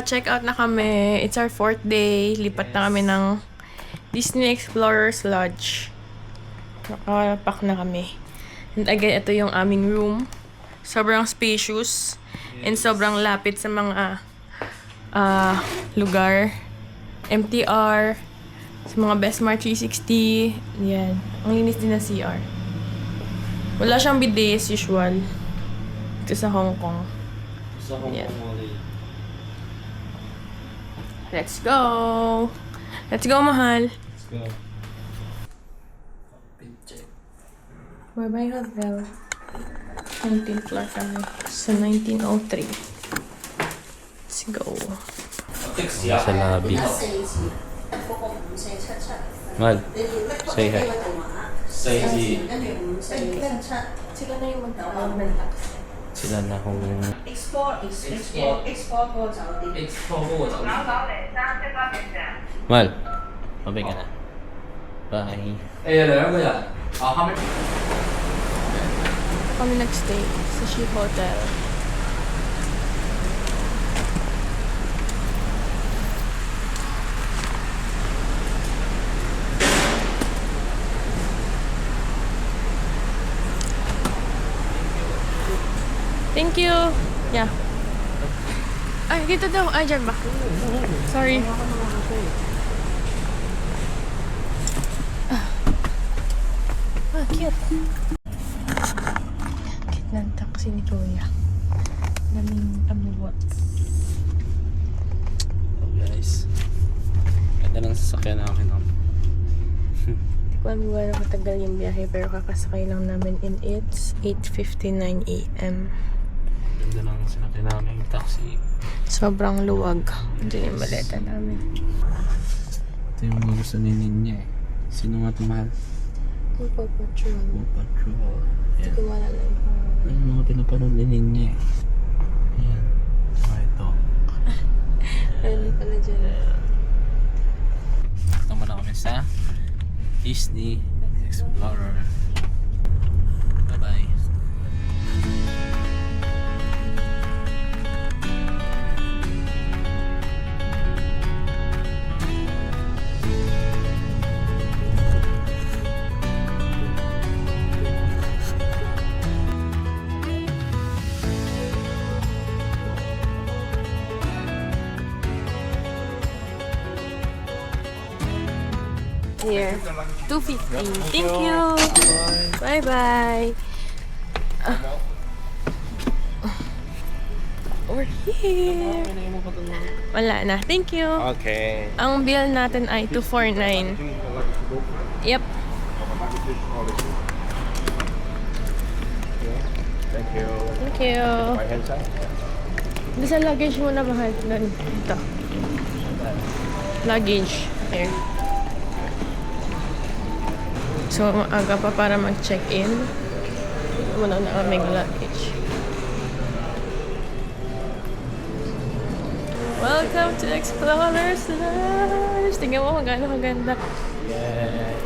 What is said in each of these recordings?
Naka-check out na kami. It's our 4th day. Lipat na kami ng Disney Explorers Lodge. Nakapak na kami. And again, ito yung aming room. Sobrang spacious. And sobrang lapit sa mga lugar. MTR. Sa mga Bestmart 360. Yan. Ang linis din na CR. Wala siyang bidet as usual. Ito sa Hong Kong. Sa Hong Kong ulit. Let's go! Let's go, mahal! Let's go. Bye-bye, hotel. 19th floor kami. Sa 1903. Let's go. Sa lobby. Mal, say hi. Say hi. Sila na yung magtawag ng taxi. Sila na kung... Export 嗰個酒店。 Mal, mabay ka na. Bye. 兩個人，後面。 Kami nag-stay sa Sheep Hotel. Thank you. Yeah. Ay, dito daw. Ay, dyan ba? Sorry. Cute. Cute ng taxi ni Kuya. Daming amuwat. Oh guys. Ganda ng sasakyan namin. Hindi ko alam gano'n katagal yung biyahe pero kakasakay lang namin in it's 8:59 a.m. Ganda ng sasakyan namin yung taxi. Sobrang luwag. Diyan yung maleta namin. Ito yung mga gusto ni Ninya eh. Sino nga ito mahal? Paw Patrol. Paw Patrol. Hindi ko malala yung pangalan. Ay, yung mga pinapanood ni Ninya eh. Ayan. Saka ito. Ano pala dyan? Tama na kami sa Disney Explorer. Bye-bye. Here. 250. Thank you. Bye-bye. We're here. Wala na. Thank you. Okay. Ang bill natin ay 249. Yep. Thank you. Thank you. My hand side. Doon sa luggage mo na mahal. Doon. Ito. Luggage. Here. So, maaga pa para mag-check-in. Wala na kaming luggage. Welcome to Explorers Lodge! Tingnan mo kung gaano kaganda. Yeah.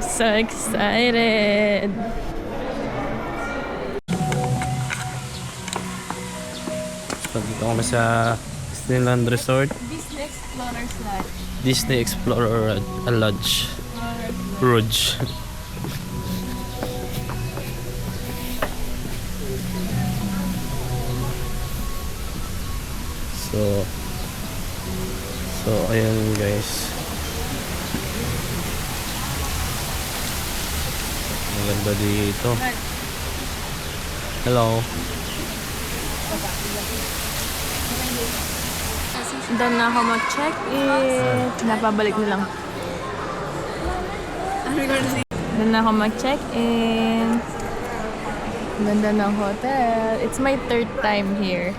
So excited! Dito kami sa Disneyland Resort. Disney Explorers Lodge. Disney Explorer Lodge. Rouge. So ayan guys. Maganda dito. Hello. Done na ako mag-check-in. Napabalik na lang. Done na ako mag-check-in. Ganda ng hotel. It's my 3rd time here.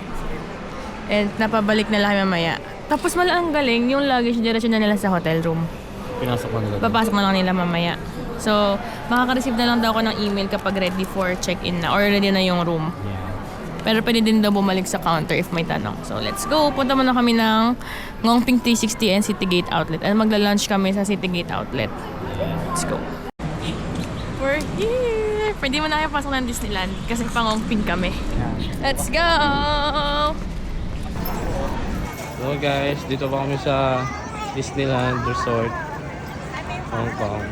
And napabalik na lang mamaya. Tapos ang galing, yung luggage diretso na nila sa hotel room. Pinasok mo nila. Papasok na lang nila mamaya. So, makaka-receive na lang daw ako ng email kapag ready for check-in na or ready na yung room. Yeah. Pero pwede din daw bumalik sa counter if may tanong. So, let's go. Punta muna kami ng Ngongping 360 and Citygate Outlet. And magla-lunch kami sa Citygate Outlet. Let's go. We're We're here! Pwede mo na kayo pasok ng Disneyland kasi pangongping kami. Let's go! So guys, dito pa kami sa Disneyland Resort, Hong Kong.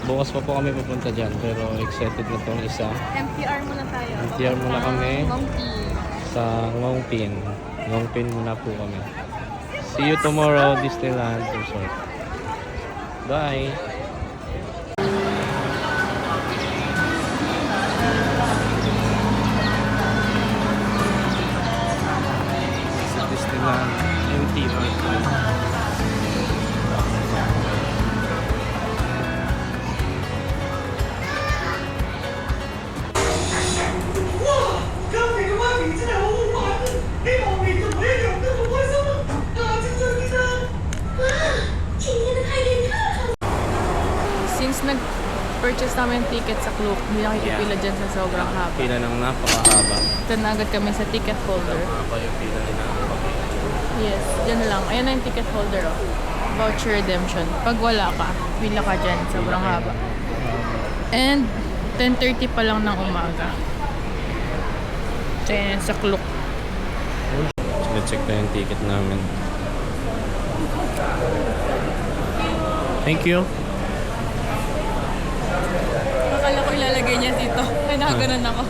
Bukas pa po kami pupunta dyan, pero excited na tong isa. MTR muna tayo. MTR muna kami Ngongping. sa Ngongpin. Ngongpin muna po kami. See you tomorrow, Disneyland Resort. Bye! Sa Disneyland MTR. Since nag-purchase namin ticket sa Klook, hindi na kikipila dyan sa sobrang haba. Pila ng napakahaba. Ito na agad kami sa ticket holder. Mahaba yung pila nila. Yes, dyan lang. Ayan na yung ticket holder, oh. Voucher redemption. Pag wala ka, pila ka dyan. Sobrang haba. And 10:30 pa lang ng umaga. Ayan, sa Klook. Check na yung ticket namin. Thank you. Akala ko ilalagay niya dito. Kaya nakaganon ako.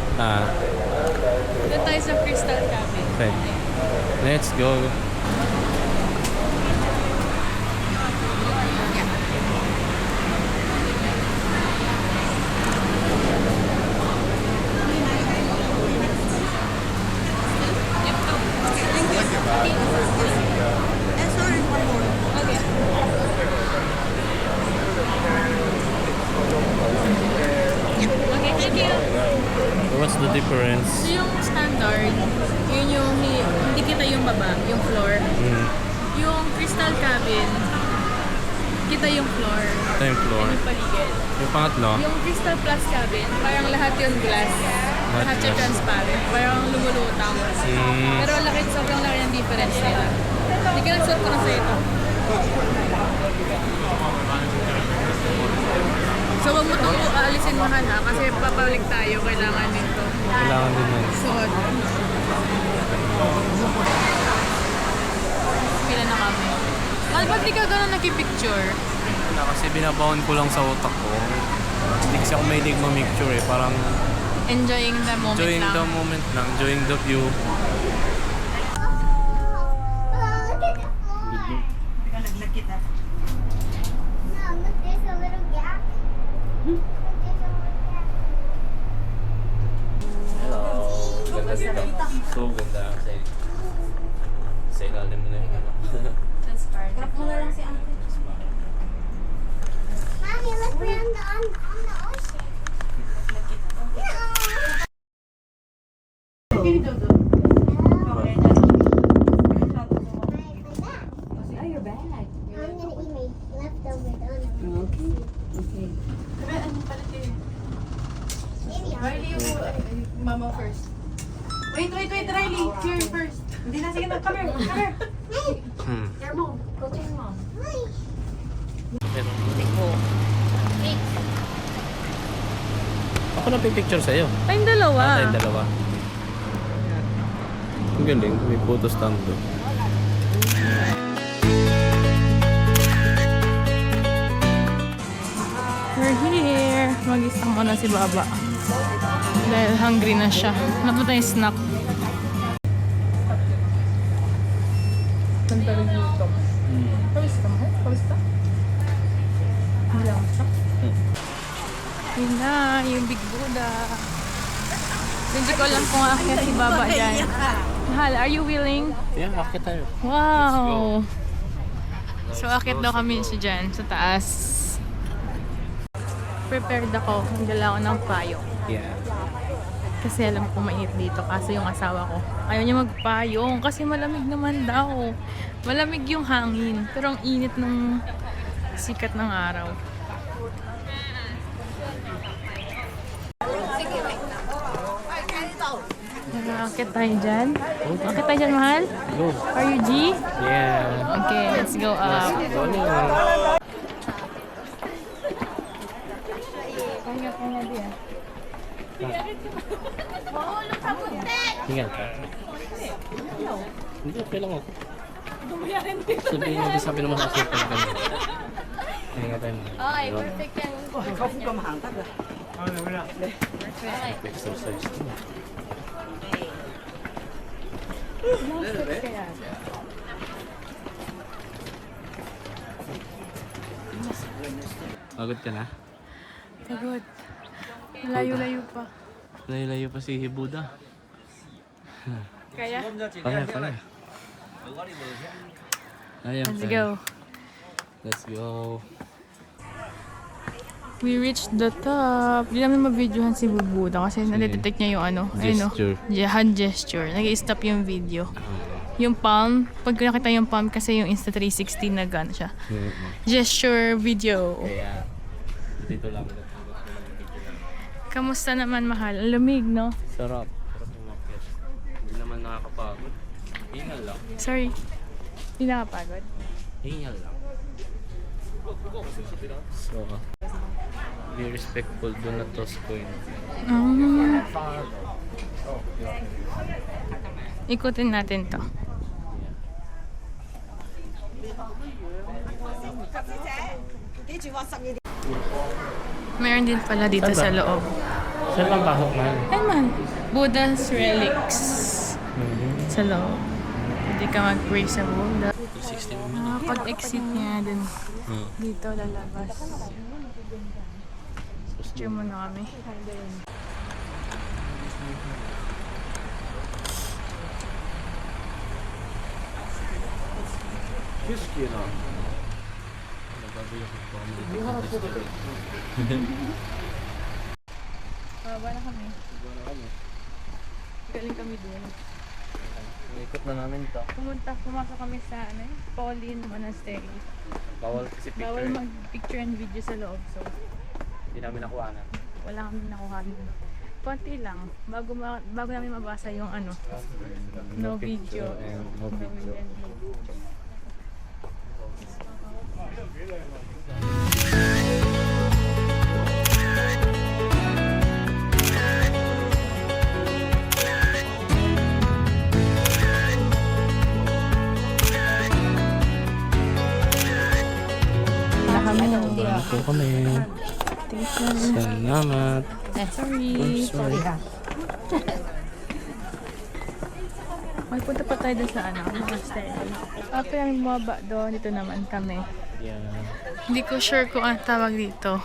Doon tayo sa Crystal Cabin. Okay. Let's go. Okay, thank you. What's the difference? So yung standard, yun yung hindi kita yung baba, yung floor. Yung Crystal Cabin, kita yung floor. Ito yung floor. Yung paligid. Yung pangatlo? Yung Crystal Plus Cabin, parang lahat yung glass. Lahat yung glass. transparent. Parang lumulutang. Pero sobrang laki ng difference nila. Hindi ka nagsuot ko na sa ito. So wag mo itong aalisin mahal ha, kasi papalik tayo, kailangan nito. Kailangan din yun. Suot. Pila na kami. Mahal, ba't di ka gano'n nagpipicture? Wala, kasi binabaon ko lang sa utak ko. Hindi kasi ako may digma-picture eh. Parang Enjoying the moment enjoying lang. the moment lang. Enjoying the view. Nalaglag kita. No, look, there's a little gap. Look, there's a little gap. Hello. Ganda dito. So ganda. Sa ilalim mo na yun. Crop mo na lang si Ate. Mommy, look, we're on the ocean. Pili Dodo. Oh, your bag. I'm gonna eat my leftover donut. Okay. Okay. Maybe I'll Riley, mama first. Wait, Riley. Here first. Hindi na, sige na. Come here. Come here. Your mom. Go to your mom. Pero, Oh. ako na pipicture sa'yo. Tayong dalawa. Tayong dalawa. Ang galing. May photo stand doon. We're here. Mag-isang muna si Baba. Dahil hungry na siya. Ano tayong snack? Punta rin dito. Kawis ka mo? Kawis ka? Hindi lang siya. Yun na, yung Big Buddha. Hindi ko alam kung akyat si Baba dyan. Mahal, are you willing? Yeah, akit tayo. Wow! So, akit daw kami siya dyan sa taas. Prepared ako. Nagdala ako ng payong. Yeah. Kasi alam ko mainit dito. Kaso yung asawa ko, ayaw niya magpayong. Kasi malamig naman daw. Malamig yung hangin. Pero ang init ng sikat ng araw. Akit tayo dyan. Akit tayo dyan, mahal? Go. Are you G? Yeah. Okay, let's go up. Go na. Kaya Tinggal ka? Hindi, okay lang ako. Sabi naman sa super ka. Tingnan tayo. Okay, perfect yan. Exercise to. Pagod ka na? Pagod. Layo-layo pa. Layo-layo pa si Buddha. Kaya? Kaya. Ayan, Let's kaya. go. Let's go. We reached the top. Di namin ma-videohan si Bubuda kasi nadetect niya yung ano. Gesture. Hand gesture. Nag-i-stop yung video. Yung palm, pag nakita yung palm kasi yung Insta360 na gano'n siya. Gesture video. Kaya, dito lang. Kamusta naman, mahal? Ang lamig, no? Sarap. Sarap umakyat. Hindi naman nakakapagod. Hingal lang. Sorry. Hindi nakapagod. Hingal lang. So, be respectful. Do not toss coin. Ikutin natin to. Meron din pala dito sa loob. Saan lang pasok na? Ay man, Buddha's Relics sa loob. Pwede ka mag-pray sa Buddha. 60 minutes. Pag-exit niya dun, dito lalabas. Picture muna kami. Baba na kami. Galing kami dun. Ikot na namin ito. Pumasok kami sa Pauline Monastery. Bawal kasi Bawal picture. mag-picture and video sa loob, so Hindi namin nakuha na. wala kami nakuha. Konti lang, bago namin mabasa yung no video. And no video. Wala kami. Ito kami. Salamat. Sorry. Sorry. May punta pa tayo dun sa monastery. After namin bumaba doon, dito naman kami. Yeah. Hindi ko sure kung ang tawag dito.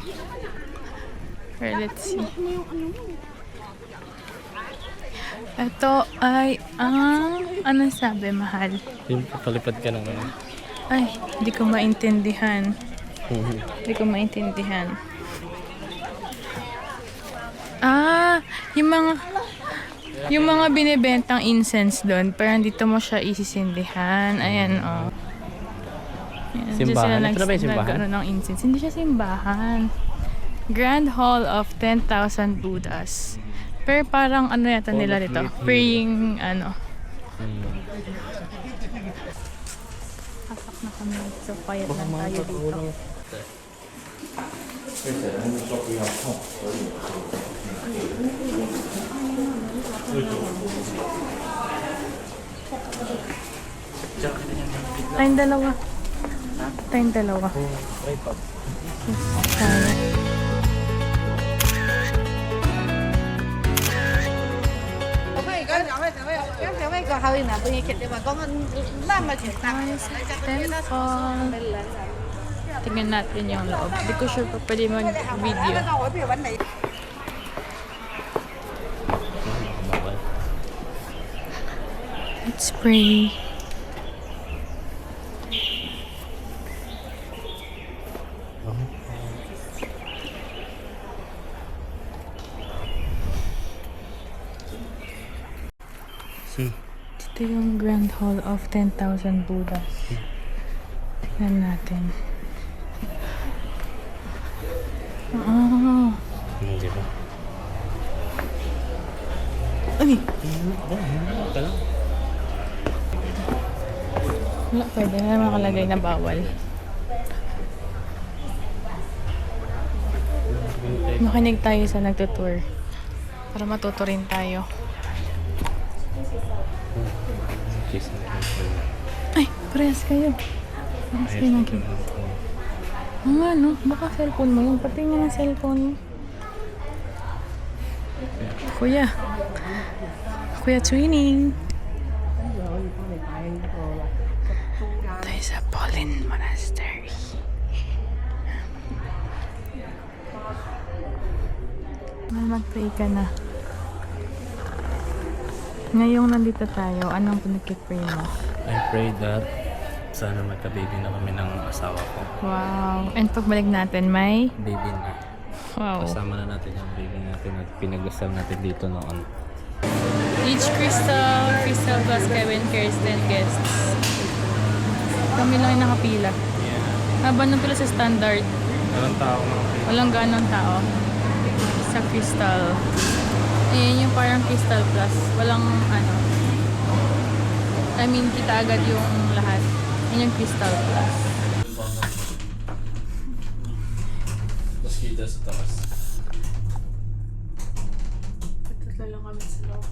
Or let's see. Ito ay ang... Anong sabi, mahal? Yung palipad ka naman. Ay, hindi ko maintindihan. Hindi ko maintindihan. Yung mga binibentang incense doon, parang dito mo siya isisindihan. Ayan, oh. Ayan, dyan Simbahan? sila Ito na ba yung simbahan? nagkaroon ng incense. Hindi siya simbahan. Grand Hall of 10,000 Buddhas. Pero parang yata nila dito? Praying, Pasok na kami. So, quiet lang tayo dito. Tayong dalawa. Tayong dalawa. Tayo. Temple. Tingnan natin yung loob. Hindi ko sure pa pwede mag-video. Let's pray. Ito yung Grand Hall of 10,000 Buddhas. Tingnan natin. Di ba? Ay! Ka lang. Wala, pwede na makalagay na bawal. Makinig tayo sa nagtutour. Para matuto rin tayo. Cheese na Ay, parehas kayo. Parehas kayo ng cake. Oo nga, no? Baka cellphone mo yun. Patingin ng cellphone mo. Kuya. Kuya Twinning. Tayo sa Pauline Monastery. Mag-pray ka na. Ngayong nandito tayo, anong pinag-pray mo? I pray that sana magka-baby na kami ng asawa ko. Wow. And pagbalik natin, may? Baby na. Wow. Kasama na natin yung baby natin at pinag-usal natin dito noon. Each Crystal plus Kevin, Kirsten, guests. Kami lang yung nakapila. Yeah. Habang nung pila sa standard, Walang tao mga walang ganong tao. Sa Crystal. Ayan yung parang Crystal plus. Walang ano. I mean, kita agad yung lahat. Yan yung Crystal plus. Tapos kita sa taas. Tatlo lang kami sa loob.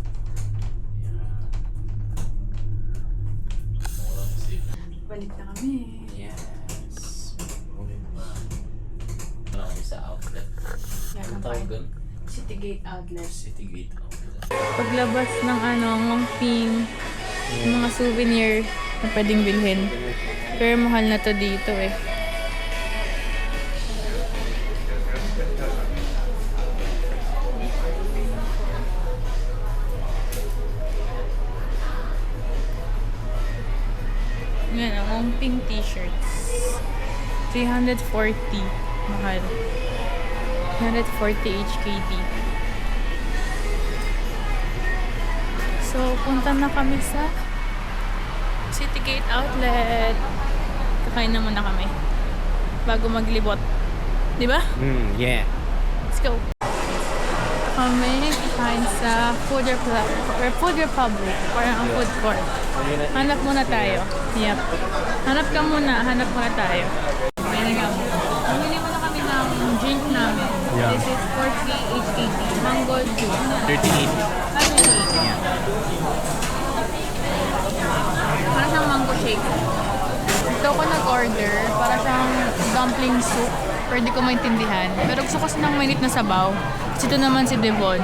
Balik na kami. Yes. Wala kami sa outlet. Yan Ang ang tawag doon? City Gate Outlet. City Gate Outlet. Paglabas ng ngongping, mga souvenir na pwedeng bilhin. Pero mahal na to dito eh. Yan, ang ngongping t-shirts. 340. Mahal. 340 HKD. So, punta na kami sa City Gate Outlet. Kakain na muna kami bago maglibot. Di ba? Yeah. Let's go. Kami kakain sa Food Republic. Parang ang food court. Hanap muna tayo. Yep. Hanap muna tayo. Bumili muna kami ng drink namin. Yeah. This is 40 HKD. Mango juice. 38. Para siyang mango shake. Ito ako nag-order. Para siyang dumpling soup. Pero di ko maintindihan. Pero gusto ko ng mainit na sabaw. Kasi ito naman si Devon.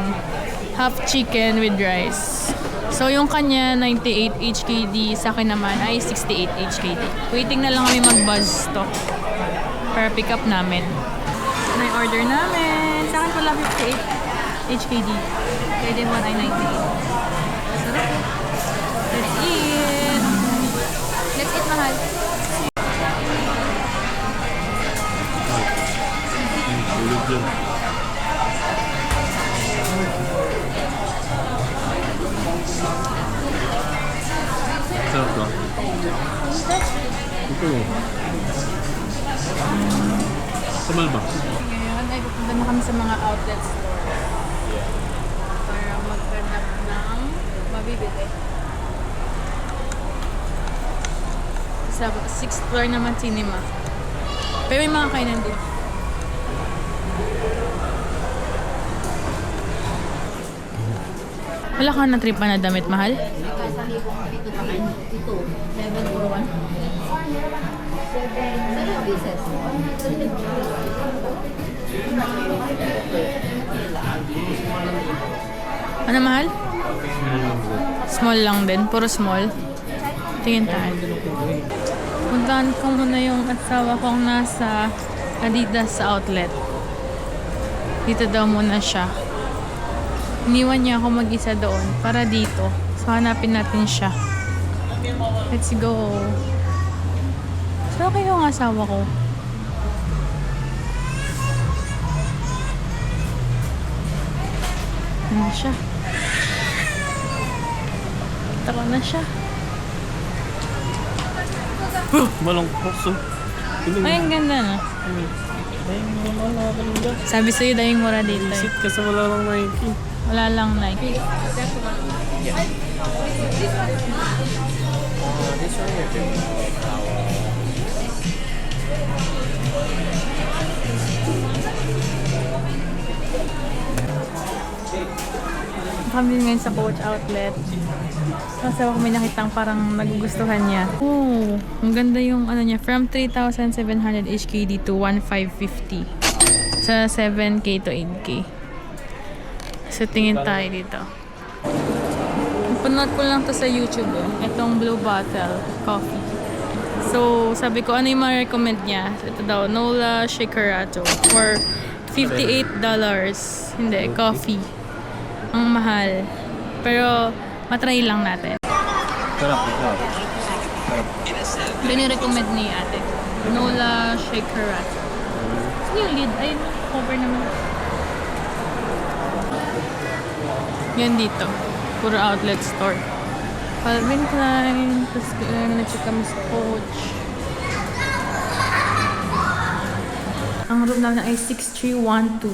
Half chicken with rice. So yung kanya 98 HKD. Sa akin naman ay 68 HKD. Waiting na lang kami mag-buzz to. Para pick up namin. Na yung order namin. Sa akin pala 58 HKD. Kaya Devon ay 98. Sarap. Let's eat! Let's eat, mahal. Ulog yun. Sarap ba? Ito mo. Samal ba? Ngayon ay pupunta na kami sa mga outlet store. Para maghanap ng mabibili. Sa 6th floor naman cinema. Pero may mga kainan din. Wala ka na trip pa na damit, mahal? Ano, mahal? Small lang din. Puro small. Tingin tayo. Puntahan ko muna yung asawa kong nasa Adidas outlet. Dito daw muna siya. Iniwan niya ako mag-isa doon para dito. So, hanapin natin siya. Let's go. So, okay yung asawa ko. Ano siya? Tara na siya. Malong puso. Ay, ang ganda na. Sabi sa'yo, dahil mura dito. Sit ka sa wala lang Nike. Wala lang Nike. kami ngayon sa Coach Outlet. Kasi ako may nakitang parang nagugustuhan niya. Oh, ang ganda yung ano niya. From 3,700 HKD to 1,550. Sa 7K to 8K. So, tingin tayo dito. Panood ko lang to sa YouTube. Itong Blue Bottle Coffee. So, sabi ko, ano yung ma-recommend niya? Ito daw, Nola Shakerato for $58. Hindi, coffee. Ang mahal. Pero, matry lang natin. Sarap. Bini-recommend ni ate. Nola Shakerato. Yung lid, ay, cover naman. Yan dito. Puro outlet store. Calvin Klein. Tapos na-check kami sa Coach. Ang room namin ay 6312.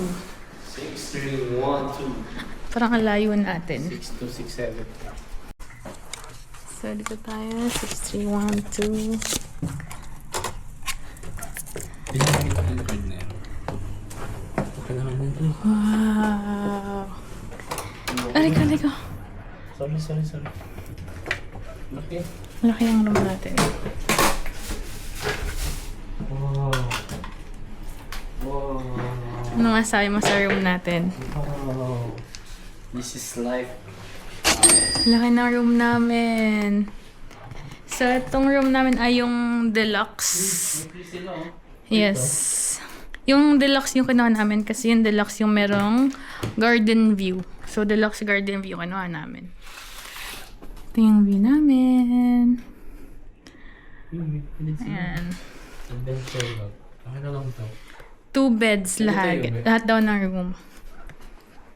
6312. Parang ang layo natin. 6267. So, dito tayo. 6312. Wow. Alika. Sorry. Okay. Malaki ang room natin. Wow. Ano masabi mo sa room natin? Wow. This is life. Laki ng room namin. So, itong room namin ay yung deluxe. Yes. Yung deluxe yung kinuha namin kasi yung deluxe yung merong garden view. So, deluxe garden view kinuha namin. Ito yung view namin. Ayan. Adventure log. Okay na lang to. 2 beds lahat. Lahat daw ng room.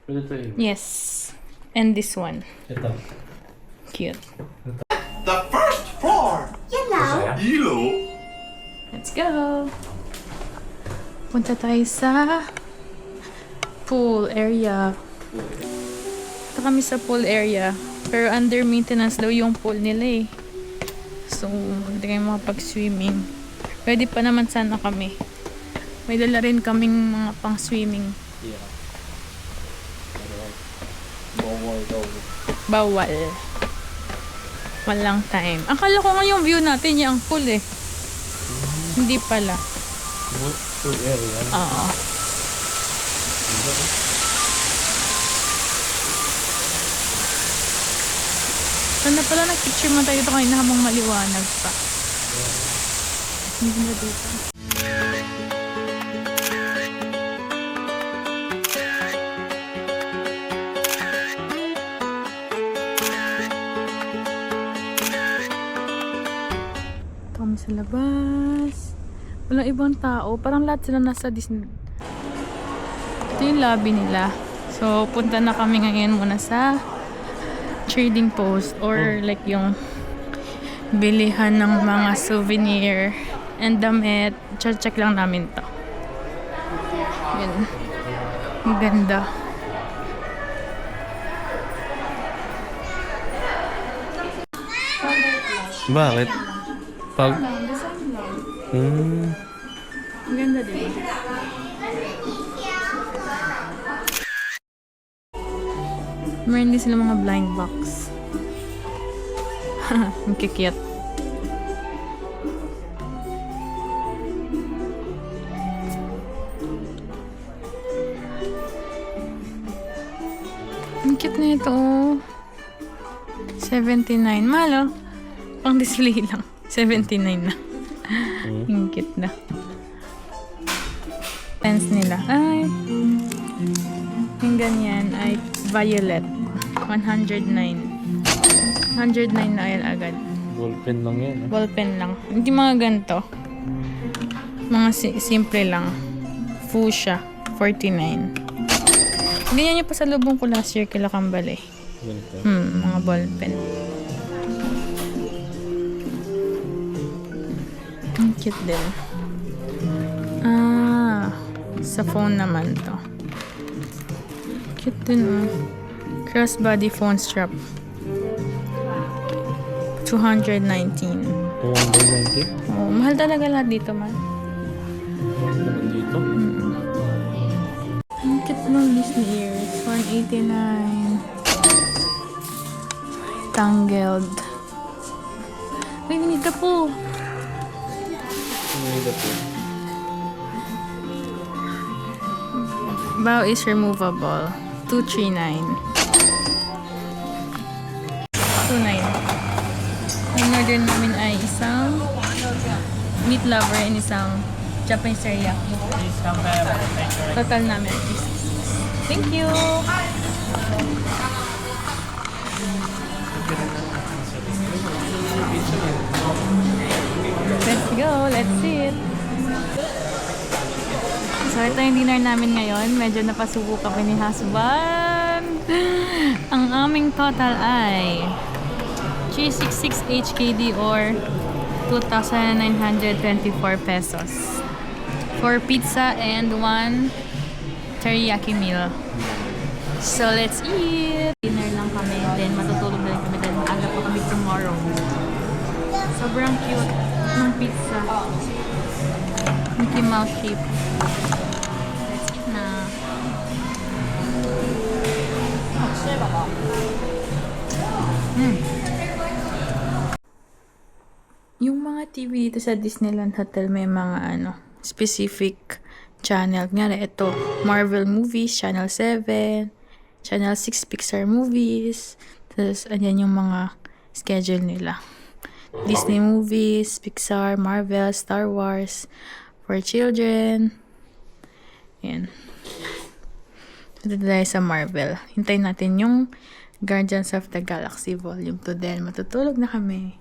Pwede to yun. Yes. And this one. Ito. Cute. The first floor. Yellow. Let's go! Punta tayo sa pool area. Ito kami sa pool area. Pero under maintenance daw yung pool nila eh. So, hindi kayo makapag-swimming. Pwede pa naman sana kami. May dala rin kaming mga pang-swimming. Yeah. Bawal. Walang time. Akala ko nga yung view natin yung pool eh. Hindi pala. Pool area. Oo. Sana pala nag-picture mo tayo dito kanina habang maliwanag pa. Hindi na dito. Ito kami sa labas. Walang ibang tao. Parang lahat sila nasa Disney. Ito yung lobby nila. So, punta na kami ngayon muna sa trading post or like yung bilihan ng mga souvenir and damit. Check lang namin to. Yun. Ang ganda. Bakit? Pag... Ang ganda din. Meron din sila mga blind box. Ang kikiyat. Ang cute na ito oh. 79. Mahal oh. Pang display lang. 79 na. Ang cute na. Pens nila. Ay. Yung ganyan ay violet. 109. 109 na ayan agad. Ballpen lang yan. Ballpen lang. Hindi mga ganito. Mga simple lang. Fuchsia. 49. Ganyan yung pasalubong ko last year kila Kambal eh. Ganito. Mga ballpen. Ang cute din. Sa phone naman to. Cute din oh. Crossbody phone strap. 219. 290? Oh, mahal talaga lahat dito, man. Mahal naman dito. Ang cute ng Disney ears. 189. Tangled. Uy, we need the pool. Winnie the Pooh. Bow is removable. 239. 29. Ang order namin ay isang meat lover and isang Japanese teriyaki. Total namin is thank you! Let's go! Let's sit! So, ito yung dinner namin ngayon. Medyo napasuko kami ni husband. Ang aming total ay 366 HKD or 2,924 pesos. For pizza and 1 teriyaki meal. So, let's eat! Dinner lang kami, then matutulog na rin kami, then maaga pa kami tomorrow. Sobrang cute ng pizza. Mickey Mouse shape. Let's eat na. Yung mga TV dito sa Disneyland Hotel may mga specific channel. Nga ito, Marvel Movies, Channel 7, Channel 6 Pixar Movies. Tapos, andyan yung mga schedule nila. Disney Movies, Pixar, Marvel, Star Wars, for children. Ayan. Ito tayo sa Marvel. Hintayin natin yung Guardians of the Galaxy Volume 2 din. Matutulog na kami.